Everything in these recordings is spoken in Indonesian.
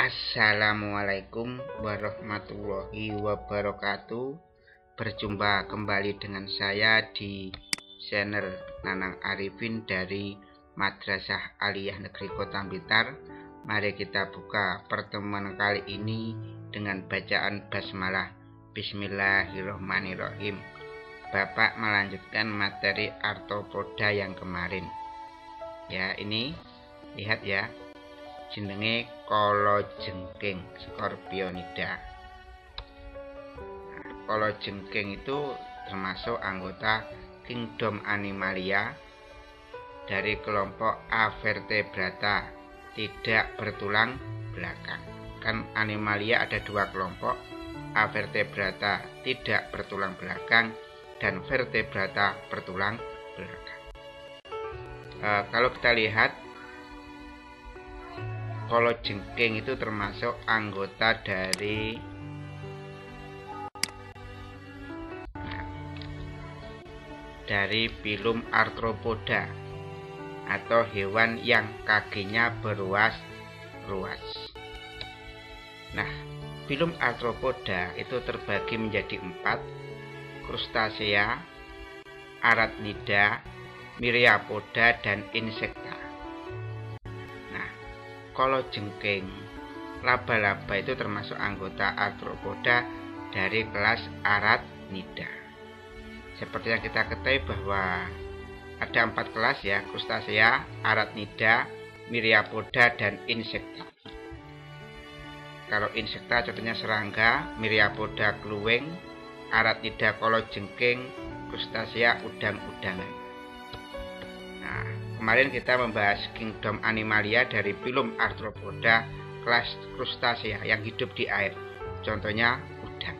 Assalamualaikum warahmatullahi wabarakatuh. Berjumpa kembali dengan saya di channel Nanang Arifin dari Madrasah Aliyah Negeri Kota Blitar. Mari kita buka pertemuan kali ini dengan bacaan basmalah. Bismillahirrahmanirrahim. Bapak melanjutkan materi arthropoda yang kemarin. Ya, ini lihat ya. Jenenge kalajengking Scorpionida. Kalajengking itu termasuk anggota kingdom Animalia dari kelompok Avertebrata, tidak bertulang belakang. Kan Animalia ada dua kelompok, Avertebrata tidak bertulang belakang dan Vertebrata bertulang belakang. Kalau kita lihat, kalajengking itu termasuk anggota dari filum arthropoda atau hewan yang kakinya beruas-ruas. Nah, filum arthropoda itu terbagi menjadi 4: krustasea, arachnida, myriapoda, dan insekta. Kalajengking laba-laba itu termasuk anggota arthropoda dari kelas arachnida. Seperti yang kita ketahui bahwa ada 4 kelas ya, krustasea, arachnida, myriapoda, dan insekta. Kalau insekta contohnya serangga, myriapoda kluwing, arachnida kalajengking, krustasea udang-udangan. Kemarin kita membahas kingdom Animalia dari filum arthropoda kelas krustasea yang hidup di air. Contohnya udang.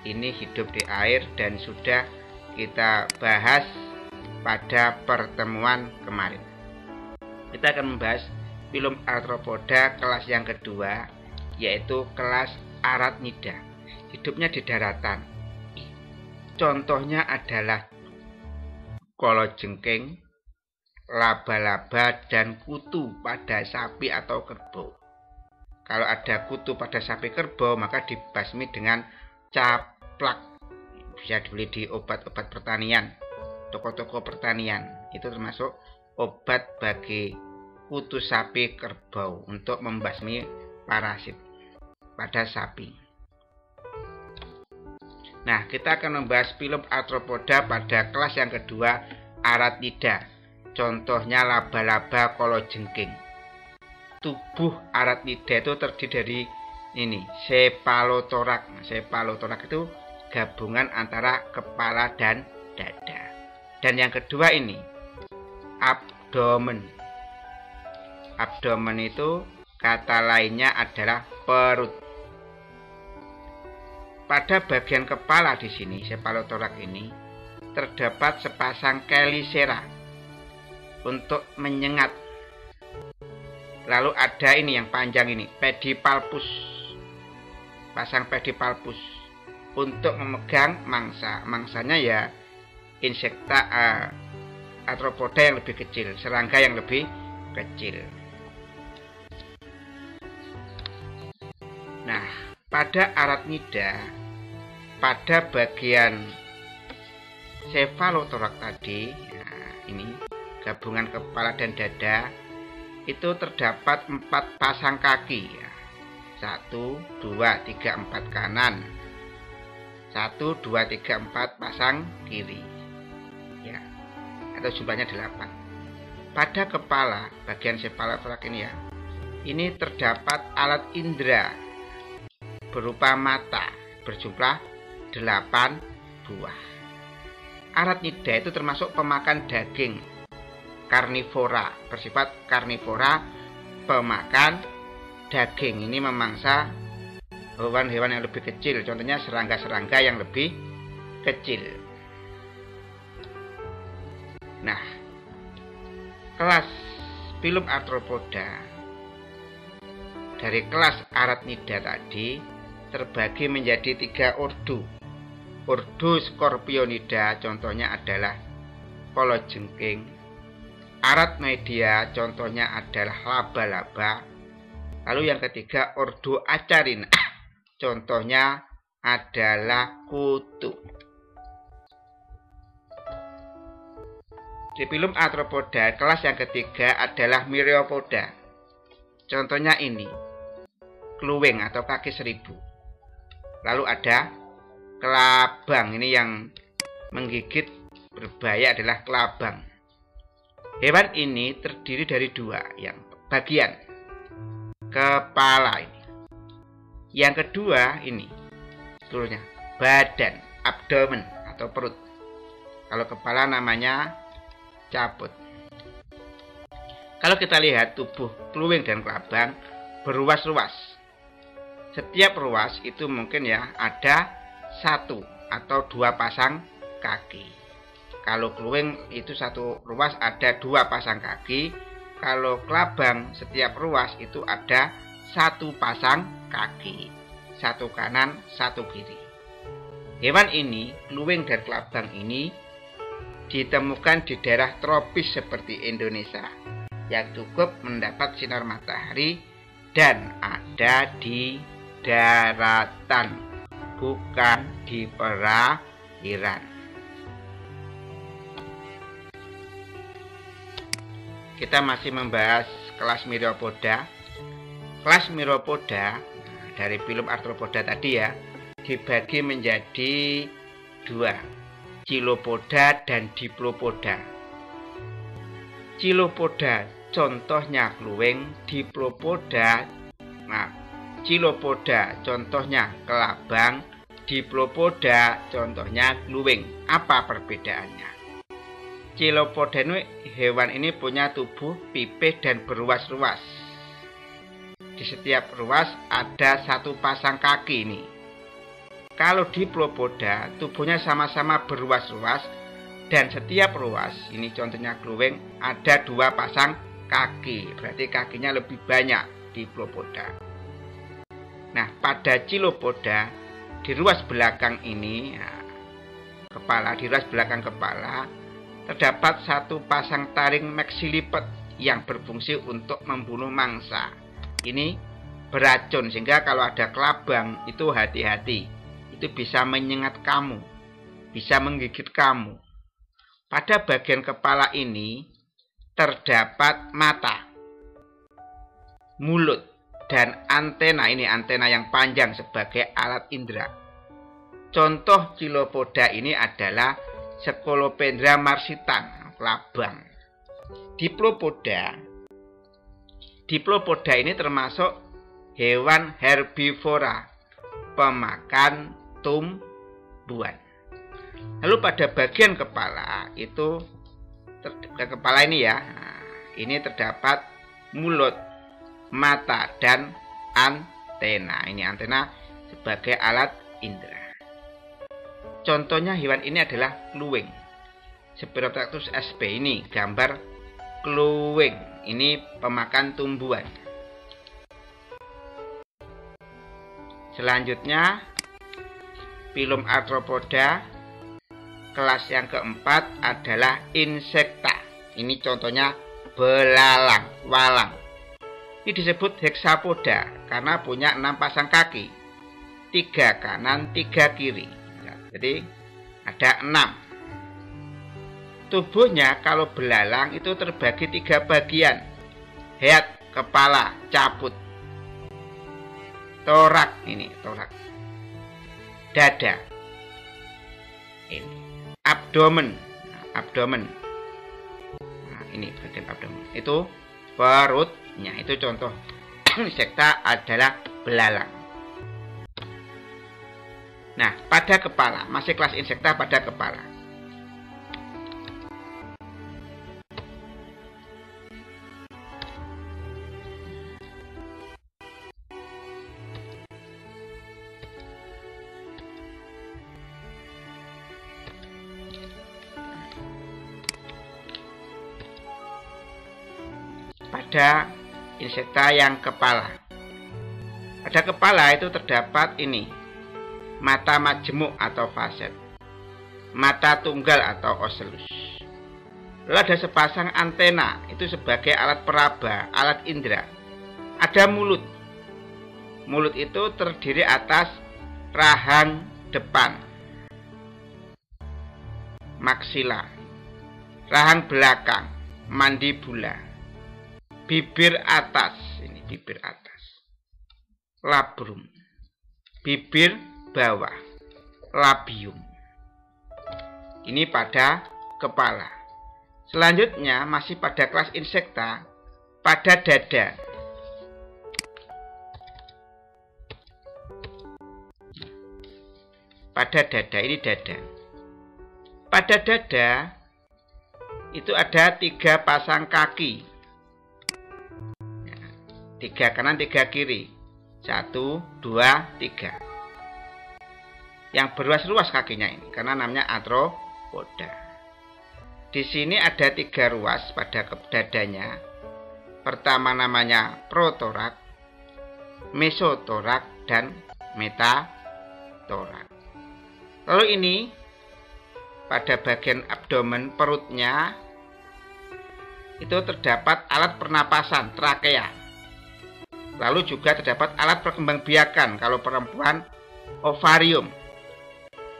Ini hidup di air dan sudah kita bahas pada pertemuan kemarin. Kita akan membahas filum arthropoda kelas yang kedua, yaitu kelas arachnida. Hidupnya di daratan. Contohnya adalah kalajengking, laba-laba, dan kutu pada sapi atau kerbau. Kalau ada kutu pada sapi kerbau, maka dibasmi dengan caplak. Bisa dibeli di obat-obat pertanian, toko-toko pertanian. Itu termasuk obat bagi kutu sapi kerbau untuk membasmi parasit pada sapi. Nah, kita akan membahas filum arthropoda pada kelas yang kedua, arachnida. Contohnya laba-laba, kalajengking. Tubuh arachnida itu terdiri dari ini, cephalothorax. Cephalothorax itu gabungan antara kepala dan dada. Dan yang kedua ini, abdomen. Abdomen itu kata lainnya adalah perut. Pada bagian kepala di sini, cephalothorax ini, terdapat sepasang kelisera untuk menyengat. Lalu ada ini yang panjang ini, pedipalpus. Pasang pedipalpus untuk memegang mangsa. Mangsanya ya insekta arthropoda yang lebih kecil, serangga yang lebih kecil. Nah, pada arachnida, pada bagian cephalothorax tadi, ini gabungan kepala dan dada, itu terdapat 4 pasang kaki ya. 1, 2, 3, 4 kanan, 1, 2, 3, 4 pasang kiri ya, atau jumlahnya 8. Pada kepala bagian cephalothorax ini ya, ini terdapat alat indera berupa mata berjumlah 8 buah. Arachnida itu termasuk pemakan daging, karnivora, bersifat karnivora, pemakan daging. Ini memangsa hewan-hewan yang lebih kecil, contohnya serangga-serangga yang lebih kecil. Nah, kelas filum arthropoda dari kelas arachnida tadi terbagi menjadi 3 ordo. Ordo Scorpionida contohnya adalah kalajengking. Arachnoidea contohnya adalah laba-laba. Lalu yang ketiga ordo Acarina. Contohnya adalah kutu. Di filum Arthropoda, kelas yang ketiga adalah Myriapoda. Contohnya ini, kluwing atau kaki seribu. Lalu ada kelabang, ini yang menggigit berbahaya adalah kelabang. Hewan ini terdiri dari dua, yang bagian kepala ini. Yang kedua ini, seluruhnya badan, abdomen atau perut. Kalau kepala namanya caput. Kalau kita lihat tubuh kluwing dan kelabang berruas-ruas. Setiap ruas itu mungkin ya ada satu atau dua pasang kaki. Kalau kluwing itu satu ruas ada dua pasang kaki. Kalau kelabang setiap ruas itu ada satu pasang kaki. Satu kanan, satu kiri. Hewan ini, kluwing dan kelabang ini ditemukan di daerah tropis seperti Indonesia yang cukup mendapat sinar matahari dan ada di daratan, bukan di perairan. Kita masih membahas kelas Myriapoda. Kelas Myriapoda dari filum Arthropoda tadi ya dibagi menjadi dua, Chilopoda dan Diplopoda. Chilopoda contohnya kluwing, Chilopoda contohnya kelabang, Diplopoda contohnya kluwing. Apa perbedaannya? Chilopoda ini, hewan ini punya tubuh pipih dan berruas-ruas. Di setiap ruas ada satu pasang kaki ini. Kalau Diplopoda, tubuhnya sama-sama berruas-ruas dan setiap ruas, ini contohnya kluwing, ada dua pasang kaki. Berarti kakinya lebih banyak Diplopoda. Nah, pada Chilopoda, di ruas belakang ini, di ruas belakang kepala, terdapat satu pasang taring maxilliped yang berfungsi untuk membunuh mangsa. Ini beracun, sehingga kalau ada kelabang itu hati-hati. Itu bisa menyengat kamu, bisa menggigit kamu. Pada bagian kepala ini terdapat mata, mulut, dan antena. Ini antena yang panjang sebagai alat indera. Contoh Chilopoda ini adalah Scolopendra marsitan, kelabang. Diplopoda ini termasuk hewan herbivora, pemakan tumbuhan. Lalu pada bagian kepala itu, kepala ini ya, ini terdapat mulut, mata, dan antena. Ini antena sebagai alat indera. Contohnya hewan ini adalah kluwing. Spirotractus sp ini gambar kluwing. Ini pemakan tumbuhan. Selanjutnya filum Arthropoda, kelas yang keempat adalah insekta. Ini contohnya belalang, walang. Ini disebut hexapoda karena punya 6 pasang kaki, 3 kanan, 3 kiri. Jadi ada 6. Tubuhnya kalau belalang itu terbagi 3 bagian: head, kepala, caput, torak, ini torak, dada, ini abdomen. Nah, ini bagian abdomen. Itu perutnya. Itu contoh insekta adalah belalang. Nah, pada kepala, masih kelas insekta pada kepala. Pada insekta yang kepala. Pada kepala itu terdapat ini, mata majemuk atau faset, mata tunggal atau ocellus. Lalu ada sepasang antena, itu sebagai alat peraba, alat indera. Ada mulut, Mulut itu terdiri atas rahang depan, maksila, rahang belakang, mandibula, bibir atas, ini bibir atas, labrum, bibir bawah, labium. Ini pada kepala. Selanjutnya masih pada kelas insekta, pada dada. Pada dada, ini dada. Pada dada itu ada 3 pasang kaki. 3 kanan, 3 kiri. 1, 2, 3. Yang berluas-luas kakinya ini karena namanya arthropoda. Di sini ada 3 ruas pada dadanya. Pertama namanya protorak, mesotorak, dan metatorak. Lalu ini pada bagian abdomen perutnya itu terdapat alat pernapasan, trakea. Lalu juga terdapat alat perkembangbiakan, kalau perempuan ovarium,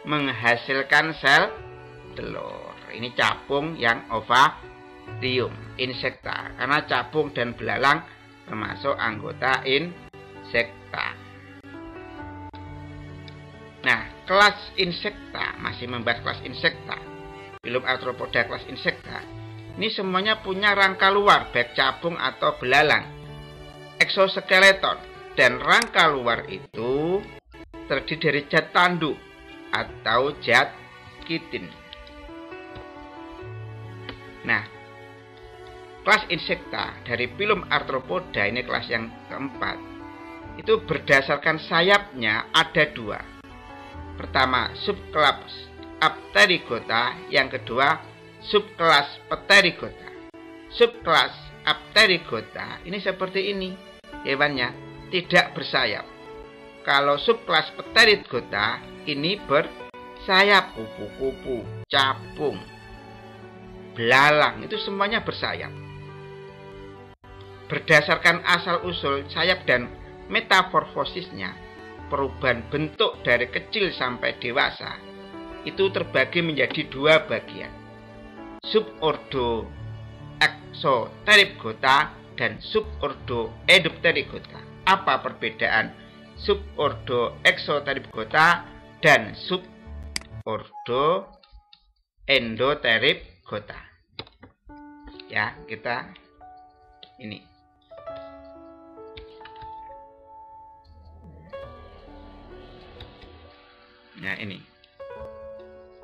menghasilkan sel telur. Ini capung yang ovarium, insekta, karena capung dan belalang termasuk anggota insekta. Nah, kelas insekta, masih membahas kelas insekta, Phylum Arthropoda kelas insekta. Ini semuanya punya rangka luar, baik capung atau belalang, eksoskeleton, dan rangka luar itu terdiri dari zat tanduk atau zat kitin. Nah, kelas insekta dari Phylum Arthropoda, ini kelas yang keempat, itu berdasarkan sayapnya ada 2. Pertama, subkelas Apterygota, yang kedua, subkelas Pterygota. Subkelas Apterygota ini seperti ini hewannya, tidak bersayap. Kalau subkelas Pterygota ini bersayap, kupu-kupu, capung, belalang, itu semuanya bersayap. Berdasarkan asal-usul sayap dan metamorfosisnya, perubahan bentuk dari kecil sampai dewasa itu terbagi menjadi 2 bagian, subordo Exopterygota dan subordo Endopterygota. Apa perbedaan subordo Exopterygota dan subordo Endopterygota? Ya, kita ini. Nah, ini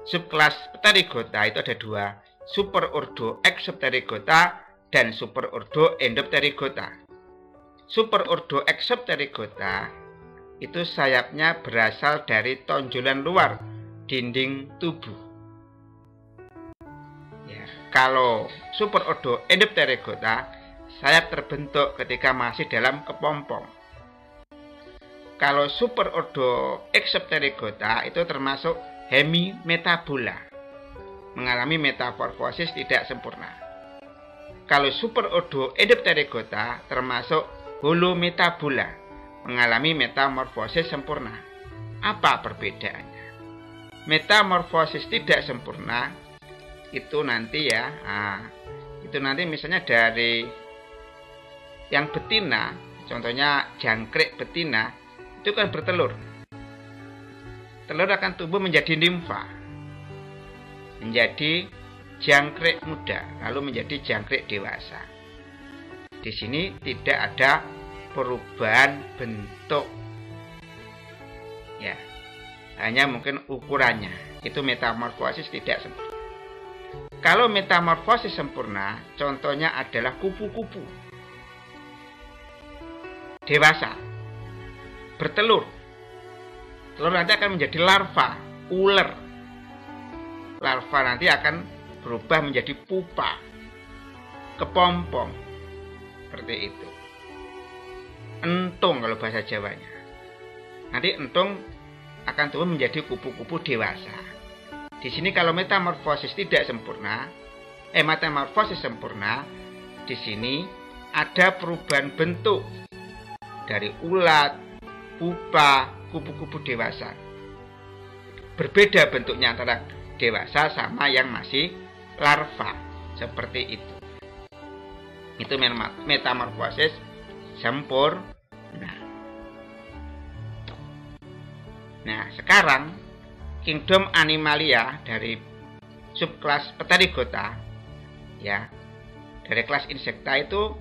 subkelas Pterygota itu ada 2, superordo Exopterygota dan superordo Endopterygota. Superordo Exopterygota itu sayapnya berasal dari tonjolan luar dinding tubuh. Ya, kalau superordo Endopterygota, sayap terbentuk ketika masih dalam kepompong. Kalau superordo Exopterygota itu termasuk hemimetabola, mengalami metamorfosis tidak sempurna. Kalau superordo Endopterygota termasuk holometabola, mengalami metamorfosis sempurna. Apa perbedaannya? Metamorfosis tidak sempurna itu nanti ya, itu nanti misalnya dari yang betina, contohnya jangkrik betina, itu kan bertelur. Telur akan tumbuh menjadi nimfa, menjadi jangkrik muda, lalu menjadi jangkrik dewasa. Di sini tidak ada perubahan bentuk, ya, hanya mungkin ukurannya. Itu metamorfosis tidak sempurna. Kalau metamorfosis sempurna, contohnya adalah kupu-kupu dewasa, bertelur. Telur nanti akan menjadi larva, ular. Larva nanti akan berubah menjadi pupa, kepompong, seperti itu. Entung kalau bahasa Jawanya. Nanti entung akan tumbuh menjadi kupu-kupu dewasa. Di sini kalau metamorfosis tidak sempurna, metamorfosis sempurna, di sini ada perubahan bentuk dari ulat, pupa kupu-kupu dewasa. Berbeda bentuknya antara dewasa sama yang masih larva. Seperti itu. Itu metamorfosis sempurna. Nah, sekarang kingdom Animalia dari subkelas Pterygota, ya, dari kelas insekta itu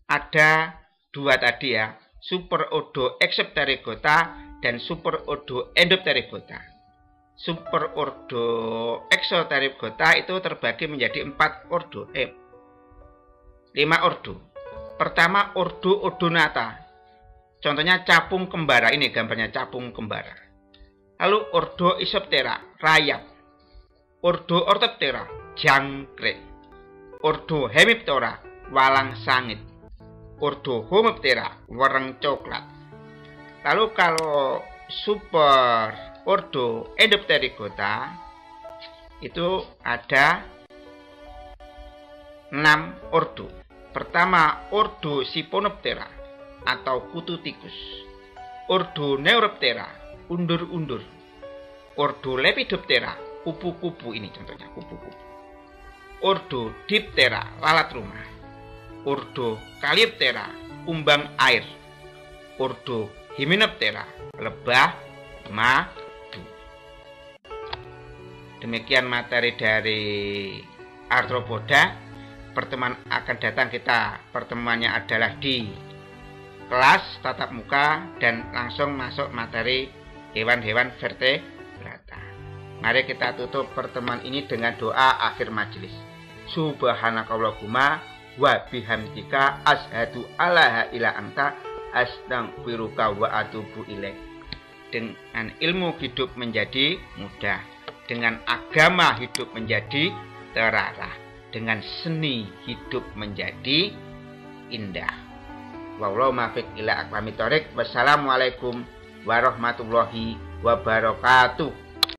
ada dua tadi ya, superordo Exopterygota dan superordo Endopterygota. Superordo Exopterygota itu terbagi menjadi 5 ordo. Pertama, ordo Odonata. Contohnya capung kembara, ini gambarnya capung kembara. Lalu ordo Isoptera, rayap. Ordo Orthoptera, jangkrik. Ordo Hemiptera, walang sangit. Ordo Homoptera, wereng coklat. Lalu kalau super ordo Endopterygota itu ada 6 ordo. Pertama, ordo Siphonoptera atau kutu tikus. Ordo Neuroptera, undur-undur. Ordo Lepidoptera, kupu-kupu, ini contohnya kupu-kupu. Ordo Diptera, lalat rumah. Ordo Calyptera, kumbang air. Ordo Hymenoptera, lebah madu. Demikian materi dari Arthropoda. Pertemuan akan datang pertemuannya adalah di kelas tatap muka dan langsung masuk materi hewan-hewan vertebrata. Mari kita tutup pertemuan ini dengan doa akhir majelis. Subhanakallahumma wa bihamdika asyhadu alla ilaha illa anta astaghfiruka wa atubu ilaik. Dengan ilmu hidup menjadi mudah, dengan agama hidup menjadi terarah, dengan seni hidup menjadi indah. Wallahu muwaffiq ila aqwamit thoriq. Wassalamualaikum warahmatullahi wabarakatuh.